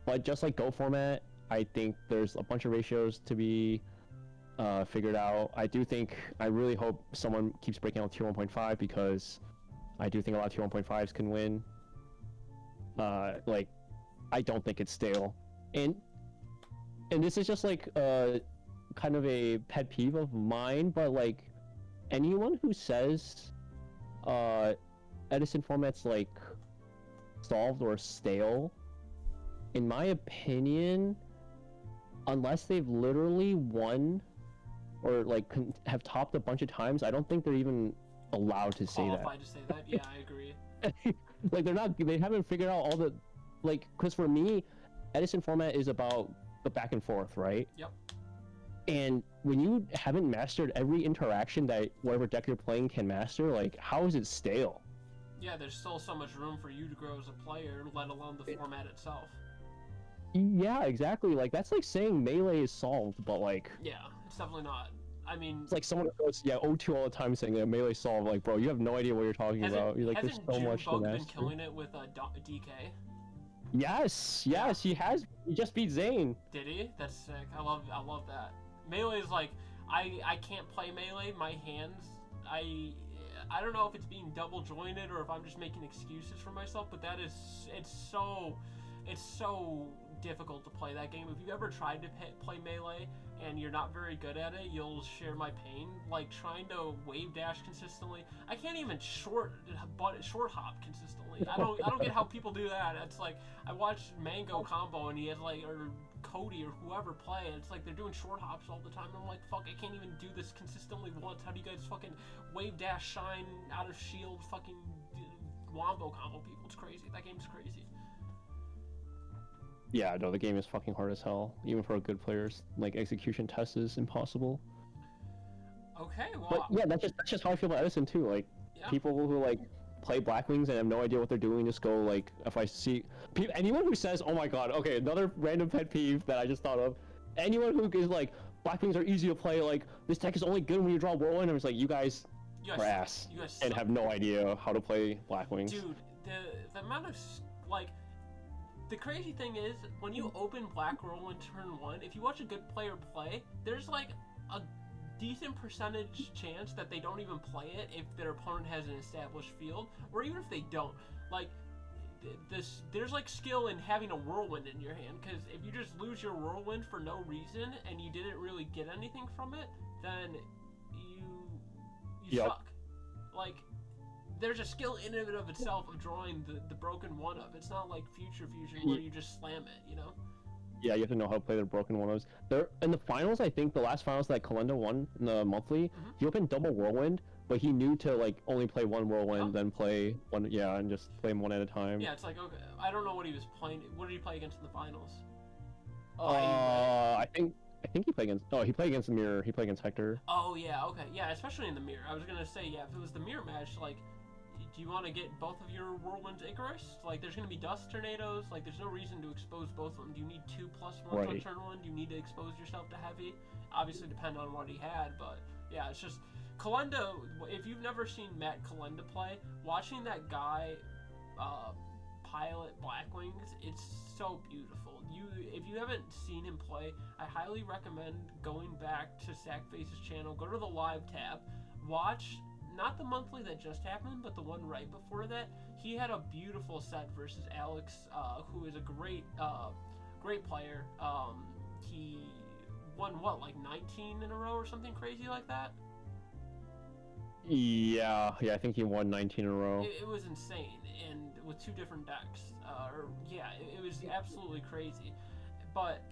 But just like Go format, I think there's a bunch of ratios to be figured out. I really hope someone keeps breaking out tier 1.5, because I do think a lot of tier 1.5s can win. Like, I don't think it's stale. And this is just like kind of a pet peeve of mine, but like anyone who says Edison format's like solved or stale, in my opinion, unless they've literally won or like have topped a bunch of times, I don't think they're even allowed to say that. Qualified to say that? Yeah, I agree. Like they haven't figured out all the, like, because for me, Edison format is about the back and forth, right? Yep. And when you haven't mastered every interaction that whatever deck you're playing can master, like, how is it stale? Yeah, there's still so much room for you to grow as a player, let alone the format itself. Yeah, exactly. Like, that's like saying Melee is solved, but like... Yeah, it's definitely not. I mean... It's like someone who goes, yeah, O2 all the time saying that Melee solved. Like, bro, you have no idea what you're talking about. You're like, there's so much to master. Been killing it with DK? Yes, he has. He just beat Zane. Did he? That's sick. I love that. Melee is like, I can't play Melee. My hands, I don't know if it's being double jointed or if I'm just making excuses for myself, but it's so difficult to play that game. If you've ever tried to play Melee and you're not very good at it, you'll share my pain. Like trying to wave dash consistently. I can't even short hop consistently. I don't get how people do that. It's like I watched Mango combo and he has like, or Cody or whoever play, and it's like they're doing short hops all the time. And I'm like, fuck, I can't even do this consistently once. How do you guys fucking wave dash shine out of shield fucking wombo combo people? It's crazy. That game's crazy. Yeah, no, the game is fucking hard as hell. Even for good players, like execution test is impossible. Okay, well. But yeah, that's just how I feel about Edison too. Like people who like play Blackwings and have no idea what they're doing, just go like, if I see anyone who says, oh my god, okay, another random pet peeve that I just thought of. Anyone who is like, Blackwings are easy to play, like this deck is only good when you draw Whirlwind, and it's like, you guys are ass and have no idea how to play Blackwings. Dude, the amount of like. The crazy thing is, when you open Black Whirlwind turn 1, if you watch a good player play, there's like a decent percentage chance that they don't even play it if their opponent has an established field, or even if they don't. Like, there's like skill in having a Whirlwind in your hand, because if you just lose your Whirlwind for no reason and you didn't really get anything from it, then you suck. Like, there's a skill in and of itself of drawing the broken one-up. It's not like Future Fusion where you just slam it, you know? Yeah, you have to know how to play the broken one-ups. There in the finals, I think the last finals that Kalenda won in the monthly, he opened double Whirlwind, but he knew to like only play one Whirlwind, then play one, and just play them one at a time. Yeah, it's like, okay, I don't know what he was playing. What did he play against in the finals? I think he played against. Oh, he played against the Mirror. He played against Hector. Oh yeah, okay, yeah, especially in the Mirror. I was gonna say, yeah, if it was the Mirror match, like. Do you want to get both of your Whirlwinds Icarus? Like, there's going to be Dust Tornadoes. Like, there's no reason to expose both of them. Do you need 2+1 on turn 1? Do you need to expose yourself to heavy? Obviously, depend on what he had, but yeah, it's just Kalenda. If you've never seen Matt Kalenda play, watching that guy pilot Blackwings, it's so beautiful. If you haven't seen him play, I highly recommend going back to Sackface's channel. Go to the live tab, watch. Not the monthly that just happened, but the one right before that. He had a beautiful set versus Alex, who is a great player. He won, what, like 19 in a row or something crazy like that? Yeah, I think he won 19 in a row. It was insane, and with 2 different decks. It was absolutely crazy. But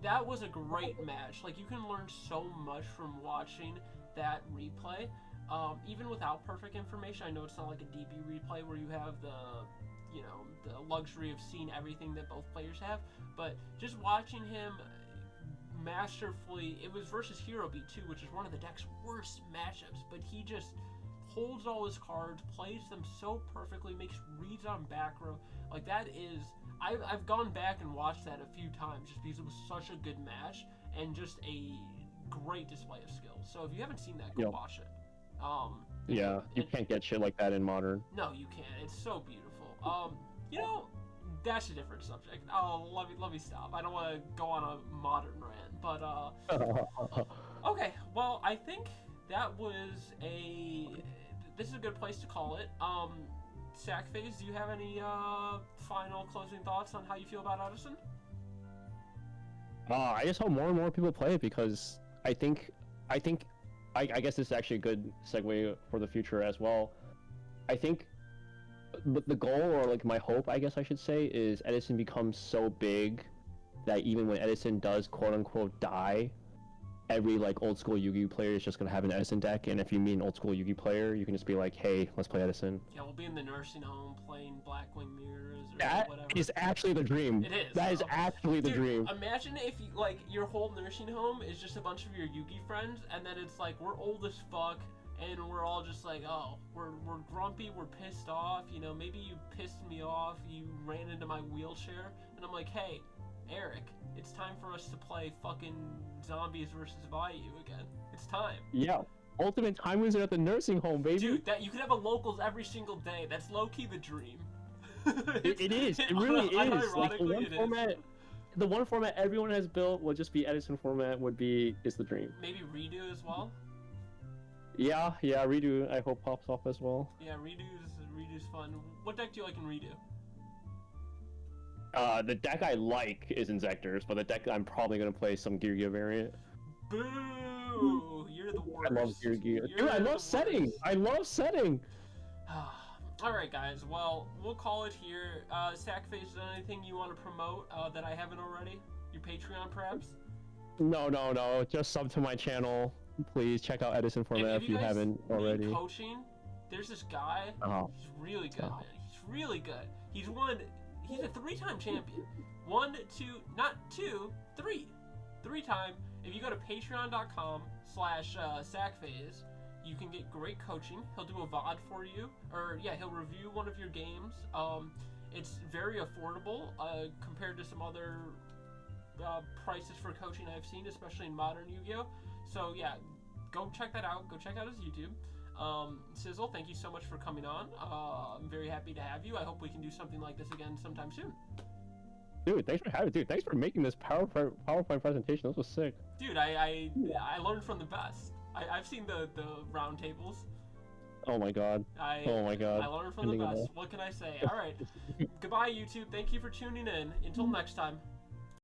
that was a great match. Like, you can learn so much from watching that replay. Even without perfect information, I know it's not like a DB replay where you have the luxury of seeing everything that both players have, but just watching him masterfully, it was versus Hero Beat too, which is one of the deck's worst matchups, but he just holds all his cards, plays them so perfectly, makes reads on back row. Like, that is, I've gone back and watched that a few times just because it was such a good match and just a great display of skills. So if you haven't seen that, go watch it. You can't get shit like that in Modern. No, you can't. It's so beautiful. That's a different subject. Oh, let me stop. I don't want to go on a Modern rant, but okay. Well, I think that was this is a good place to call it. Sackface, do you have any final closing thoughts on how you feel about Edison? I just hope more and more people play it, because I guess this is actually a good segue for the future as well. I think the goal, or like my hope, I guess I should say, is Edison becomes so big that even when Edison does quote unquote die, every like old school Yu-Gi-Oh player is just gonna have an Edison deck, and if you meet an old school Yu-Gi player, you can just be like, hey, let's play Edison. Yeah, we'll be in the nursing home playing Blackwing Mirrors or That whatever. is actually the dream. It is. That is actually the Dude, dream. Imagine if you, like, your whole nursing home is just a bunch of your Yu-Gi friends, and then it's like we're old as fuck, and we're all just like, oh, we're grumpy, we're pissed off. You know, maybe you pissed me off, you ran into my wheelchair, and I'm like, hey, Eric, it's time for us to play fucking Zombies versus Vayu again. It's time. Yeah. Ultimate Time Wizard at the nursing home, baby. Dude, that you could have a locals every single day. That's low-key the dream. It is. It really is. Like, the one it format, is. the one format everyone has built will just be Edison format. Is the dream. Maybe redo as well. Yeah. Redo. I hope pops off as well. Yeah, redo's fun. What deck do you like in redo? The deck I like is Inzectors, but the deck I'm probably gonna play some Gear variant. Boo! You're the worst. I love Gear. Dude, I love setting. I love setting. Alright guys, well, we'll call it here. Sackface, is there anything you want to promote that I haven't already? Your Patreon, perhaps? No. Just sub to my channel. Please check out Edison format if you haven't already. Coaching, there's this guy. Oh. He's really good, man. He's really good. He's a 3-time champion. 1, 2, not 2, 3. 3-time. If you go to patreon.com/sackphase, you can get great coaching. He'll do a VOD for you, or yeah, he'll review one of your games. It's very affordable compared to some other prices for coaching I've seen, especially in modern Yu-Gi-Oh. So yeah, go check that out. Go check out his YouTube. Sizzle, thank you so much for coming on. I'm very happy to have you. I hope we can do something like this again sometime soon. Dude, thanks for having. Dude, thanks for making this PowerPoint presentation. This was sick. Dude, I learned from the best. I've seen the round tables. Oh my god. Oh my god. I learned from the best. What can I say? All right. Goodbye, YouTube. Thank you for tuning in. Until next time.